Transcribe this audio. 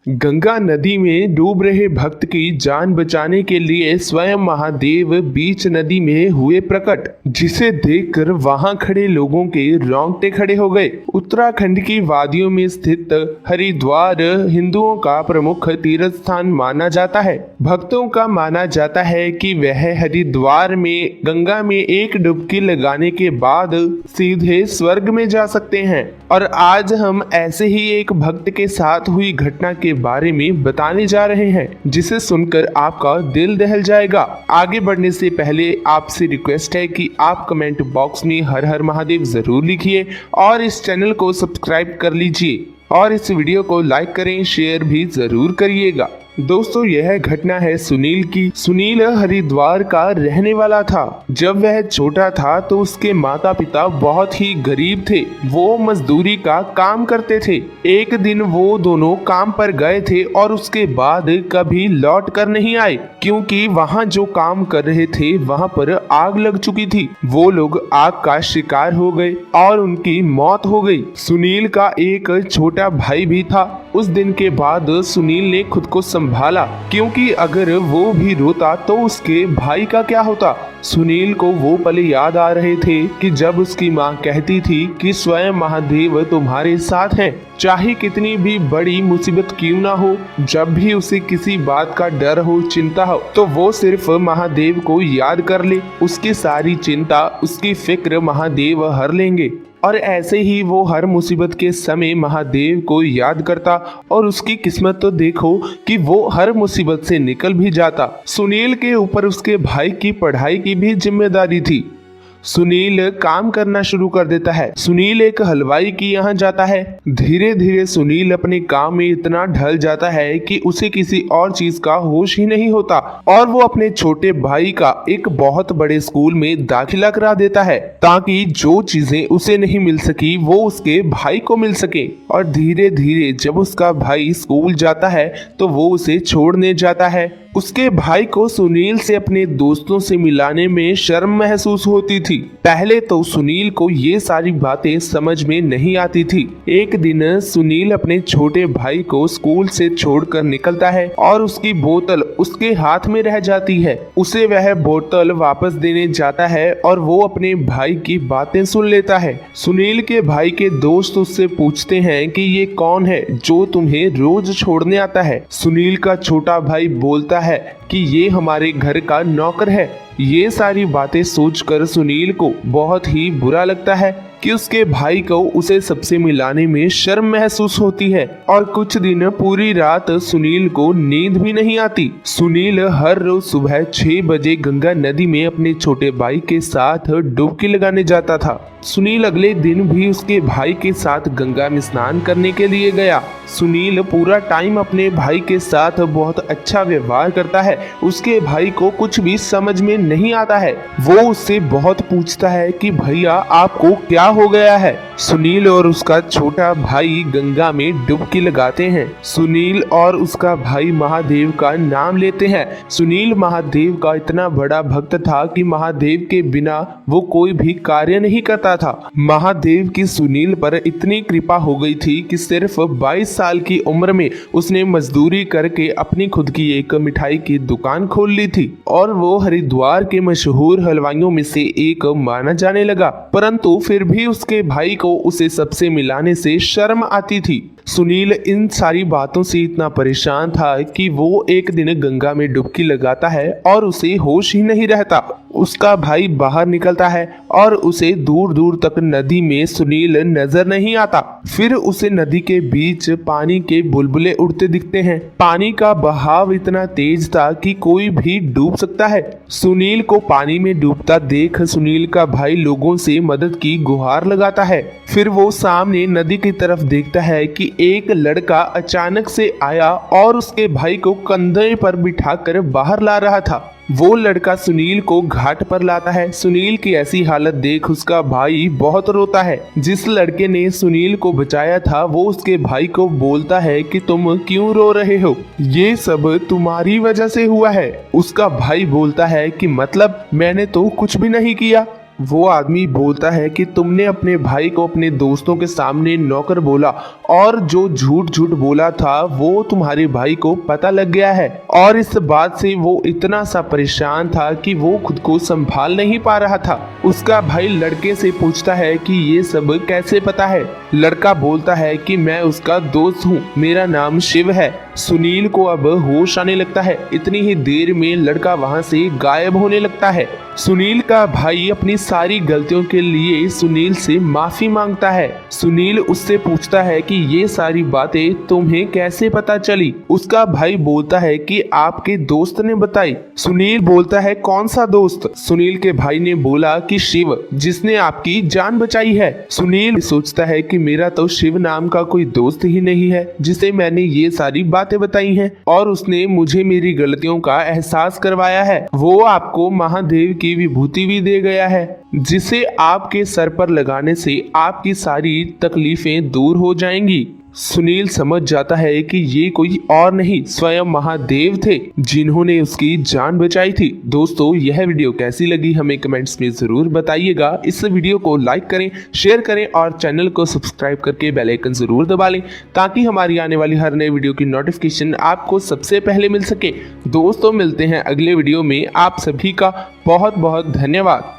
गंगा नदी में डूब रहे भक्त की जान बचाने के लिए स्वयं महादेव बीच नदी में हुए प्रकट, जिसे देखकर वहां खड़े लोगों के रोंगटे खड़े हो गए। उत्तराखंड की वादियों में स्थित हरिद्वार हिंदुओं का प्रमुख तीर्थ स्थान माना जाता है। भक्तों का माना जाता है कि वह हरिद्वार में गंगा में एक डुबकी लगाने के बाद सीधे स्वर्ग में जा सकते हैं। और आज हम ऐसे ही एक भक्त के साथ हुई घटना के बारे में बताने जा रहे हैं, जिसे सुनकर आपका दिल दहल जाएगा। आगे बढ़ने से पहले आपसे रिक्वेस्ट है कि आप कमेंट बॉक्स में हर हर महादेव जरूर लिखिए और इस चैनल को सब्सक्राइब कर लीजिए और इस वीडियो को लाइक करें, शेयर भी जरूर करिएगा। दोस्तों, यह घटना है सुनील की। सुनील हरिद्वार का रहने वाला था। जब वह छोटा था तो उसके माता पिता बहुत ही गरीब थे। वो मजदूरी का काम करते थे। एक दिन वो दोनों काम पर गए थे और उसके बाद कभी लौट कर नहीं आए, क्योंकि वहाँ जो काम कर रहे थे वहाँ पर आग लग चुकी थी। वो लोग आग का शिकार हो गए और उनकी मौत हो गई। सुनील का एक छोटा भाई भी था। उस दिन के बाद सुनील ने खुद को संभाला, क्योंकि अगर वो भी रोता तो उसके भाई का क्या होता। सुनील को वो पल याद आ रहे थे कि जब उसकी माँ कहती थी कि स्वयं महादेव तुम्हारे साथ हैं, चाहे कितनी भी बड़ी मुसीबत क्यों ना हो। जब भी उसे किसी बात का डर हो, चिंता हो, तो वो सिर्फ महादेव को याद कर ले। उसकी सारी चिंता, उसकी फिक्र महादेव हर लेंगे। और ऐसे ही वो हर मुसीबत के समय महादेव को याद करता और उसकी किस्मत तो देखो कि वो हर मुसीबत से निकल भी जाता। सुनील के ऊपर उसके भाई की पढ़ाई की भी जिम्मेदारी थी। सुनील काम करना शुरू कर देता है। सुनील एक हलवाई की यहाँ जाता है। धीरे धीरे सुनील अपने काम में इतना ढल जाता है कि उसे किसी और चीज का होश ही नहीं होता और वो अपने छोटे भाई का एक बहुत बड़े स्कूल में दाखिला करा देता है, ताकि जो चीजें उसे नहीं मिल सकी वो उसके भाई को मिल सके। और धीरे धीरे जब उसका भाई स्कूल जाता है तो वो उसे छोड़ने जाता है। उसके भाई को सुनील से अपने दोस्तों से मिलाने में शर्म महसूस होती थी। पहले तो सुनील को ये सारी बातें समझ में नहीं आती थी। एक दिन सुनील अपने छोटे भाई को स्कूल से छोड़कर निकलता है और उसकी बोतल उसके हाथ में रह जाती है। उसे वह बोतल वापस देने जाता है और वो अपने भाई की बातें सुन लेता है। सुनील के भाई के दोस्त उससे पूछते हैं कि ये कौन है जो तुम्हें रोज छोड़ने आता है। सुनील का छोटा भाई बोलता है कि ये हमारे घर का नौकर है। ये सारी बातें सोचकर सुनील को बहुत ही बुरा लगता है कि उसके भाई को उसे सबसे मिलाने में शर्म महसूस होती है। और कुछ दिन पूरी रात सुनील को नींद भी नहीं आती। सुनील हर रोज सुबह 6 बजे गंगा नदी में अपने छोटे भाई के साथ डुबकी लगाने जाता था। सुनील अगले दिन भी उसके भाई के साथ गंगा में स्नान करने के लिए गया। सुनील पूरा टाइम अपने भाई के साथ बहुत अच्छा व्यवहार करता है। उसके भाई को कुछ भी समझ में नहीं आता है। वो उससे बहुत पूछता है कि भैया आपको क्या हो गया है। सुनील और उसका छोटा भाई गंगा में डुबकी लगाते हैं। सुनील और उसका भाई महादेव का नाम लेते हैं। सुनील महादेव का इतना बड़ा भक्त था कि महादेव के बिना वो कोई भी कार्य नहीं करता था। महादेव की सुनील पर इतनी कृपा हो गई थी कि सिर्फ 22 साल की उम्र में उसने मजदूरी करके अपनी खुद की एक मिठाई की दुकान खोल ली थी और वो हरिद्वार के मशहूर हलवाइयों में से एक माना जाने लगा। परंतु फिर भी उसके भाई को उसे सबसे मिलाने से शर्म आती थी। सुनील इन सारी बातों से इतना परेशान था कि वो एक दिन गंगा में डुबकी लगाता है और उसे होश ही नहीं रहता। उसका भाई बाहर निकलता है और उसे दूर दूर तक नदी में सुनील नजर नहीं आता। फिर उसे नदी के बीच पानी के बुलबुले उड़ते दिखते हैं। पानी का बहाव इतना तेज था कि कोई भी डूब सकता है। सुनील को पानी में डूबता देख सुनील का भाई लोगों से मदद की गुहार लगाता है। फिर वो सामने नदी की तरफ देखता है कि एक लड़का अचानक से आया और उसके भाई को कंधे पर बिठाकर बाहर ला रहा था। वो लड़का सुनील को घाट पर लाता है। सुनील की ऐसी हालत देख उसका भाई बहुत रोता है। जिस लड़के ने सुनील को बचाया था वो उसके भाई को बोलता है कि तुम क्यों रो रहे हो, ये सब तुम्हारी वजह से हुआ है। उसका भाई बोलता है कि मतलब मैंने तो कुछ भी नहीं किया। वो आदमी बोलता है कि तुमने अपने भाई को अपने दोस्तों के सामने नौकर बोला और जो झूठ झूठ बोला था वो तुम्हारे भाई को पता लग गया है। और इस बात से वो इतना सा परेशान था कि वो खुद को संभाल नहीं पा रहा था। उसका भाई लड़के से पूछता है कि ये सब कैसे पता है। लड़का बोलता है कि मैं उसका दोस्त हूँ, मेरा नाम शिव है। सुनील को अब होश आने लगता है। इतनी ही देर में लड़का वहां से गायब होने लगता है। सुनील का भाई अपनी सारी गलतियों के लिए सुनील से माफी मांगता है। सुनील उससे पूछता है कि ये सारी बातें तुम्हें कैसे पता चली। उसका भाई बोलता है कि आपके दोस्त ने बताई। सुनील बोलता है कौन सा दोस्त। सुनील के भाई ने बोला कि शिव, जिसने आपकी जान बचाई है। सुनील सोचता है कि मेरा तो शिव नाम का कोई दोस्त ही नहीं है जिसे मैंने ये सारी बातें बताई हैं और उसने मुझे मेरी गलतियों का एहसास करवाया है। वो आपको महादेव की विभूति भी दे गया है जिसे आपके सर पर लगाने से आपकी सारी तकलीफें दूर हो जाएंगी। सुनील समझ जाता है कि ये कोई और नहीं स्वयं महादेव थे जिन्होंने उसकी जान बचाई थी। दोस्तों, यह वीडियो कैसी लगी हमें कमेंट्स में जरूर बताइएगा। इस वीडियो को लाइक करें, शेयर करें और चैनल को सब्सक्राइब करके बेल आइकन जरूर दबा लें ताकि हमारी आने वाली हर नई वीडियो की नोटिफिकेशन आपको सबसे पहले मिल सके। दोस्तों, मिलते हैं अगले वीडियो में। आप सभी का बहुत बहुत धन्यवाद।